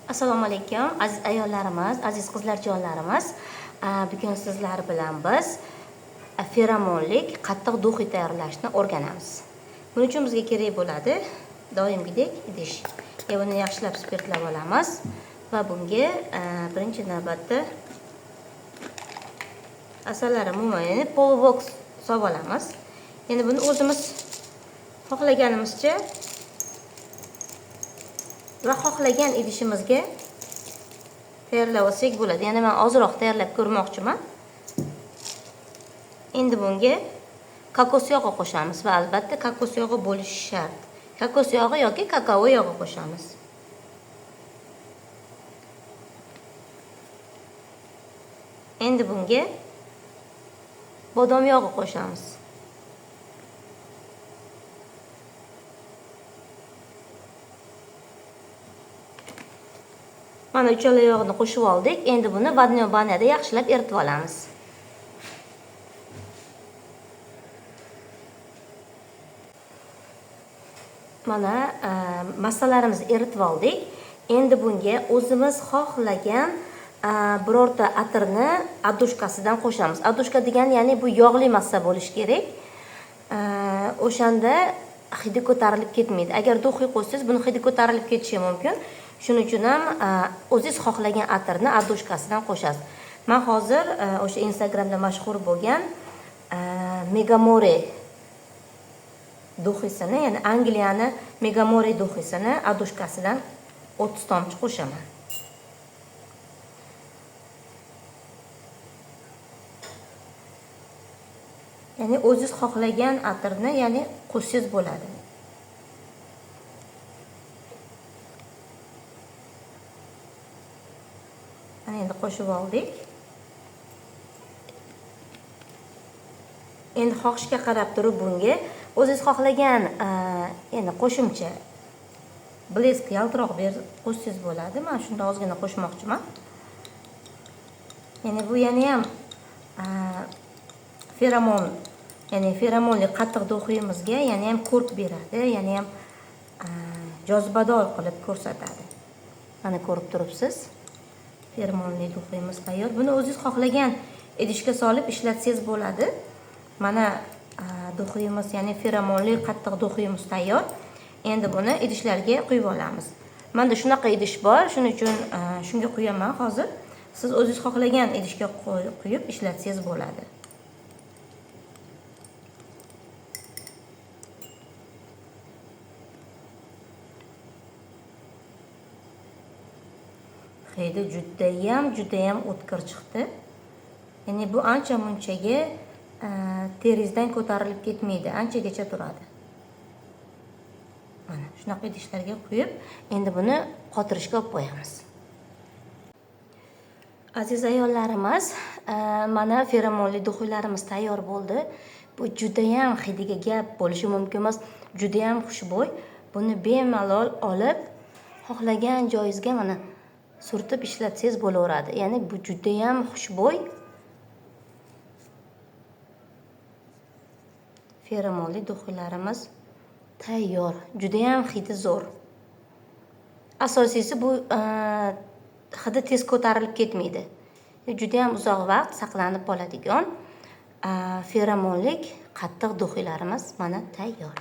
Assalomu alaykum aziz ayollarimiz, aziz qizlarjonlarimiz. Bugun sizlar bilan biz feromonlik qattiq duxi tayyorlashni o'rganamiz. Buning uchun bizga kerak bo'ladi doimgidek idish. Buni yaxshilab spirtlab olamiz va bunga birinchi navbatda asalari umuman polvox solib olamiz. Endi buni o'zimiz xohlaganimizcha va xohlagan idishimizga tayyorlab olsak bo'ladi. Ya'ni men ozroq tayyorlab ko'rmoqchiman. Endi bunga kokos yog'i qo'shamiz va albatta kokos yog'i bo'lishi shart. Kokos yog'i yoki kakao yog'i qo'shamiz. Endi bunga bodom yog'i qo'shamiz. Mana uchala yog'ni qo'shib oldik. Endi buni vodnoy banyada yaxshilab eritib olamiz. Mana massalarimizni eritib oldik. Endi bunga o'zimiz xohlagan birorta atirni adushkasidan qo'shamiz. Adushka degani ya'ni bu yog'li massa bo'lishi kerak. O'shanda hidi ko'tarilib ketmaydi. Agar duxi qo'ysangiz, buni hidi ko'tarilib ketishi mumkin. Shuning uchun ham o'zingiz xohlagan atirni adushkasidan qo'shasiz. Men hozir o'sha Instagramda mashhur bo'lgan Megamore duxisini, ya'ni Angliyani Megamore duxisini adushkasidan 30 tomchi qo'shaman. Ya'ni o'zingiz xohlagan atirni, ya'ni qo'shsangiz bo'ladi. Endi qo'shib oldik. Endi xohishga qarab turib bunga o'zingiz xohlagan endi qo'shimcha blesk yaltiroq qo'shsangiz bo'ladi. Men shunda ozgina qo'shmoqchiman. Ya'ni bu yana ham feromon, ya'ni feromonli qattiq duximizga yana ham ko'rk beradi, yana ham jozibador qilib ko'rsatadi. Mana ko'rib turibsiz. Feromonli duximiz tayyor. Buni o'zingiz xohlagan idishga solib ishlatsangiz bo'ladi. Mana duximiz, ya'ni feromonli qattiq duximiz tayyor. Endi buni idishlarga quyib olamiz. Menda shunaqa idish bor, shuning uchun shunga quyaman hozir. Siz o'zingiz xohlagan idishga quyib ishlatsangiz bo'ladi. Hidi judayam o'tkir chiqdi. Ya'ni bu ancha munchaga terizdan ko'tarilib ketmaydi, anchagacha turadi. Mana shunaqa idishlarga quyib, endi buni qotirishga olib qo'yamiz. Aziz ayollarimiz, mana feromonli duxiylarimiz tayyor bo'ldi. Bu judayam hidiga gap bo'lishi mumkin emas, judayam xushbo'y. Buni bemalol olib, xohlagan joyingizga mana surtib ishlatsangiz bo'laveradi. Ya'ni bu judayam xushbo'y feromonli duxiylarimiz tayyor. Judayam hidi zo'r. Asosiysi bu hidi tez ko'tarilib ketmaydi. Judayam uzoq vaqt saqlanib qoladigan feromonlik qattiq duxiylarimiz mana tayyor.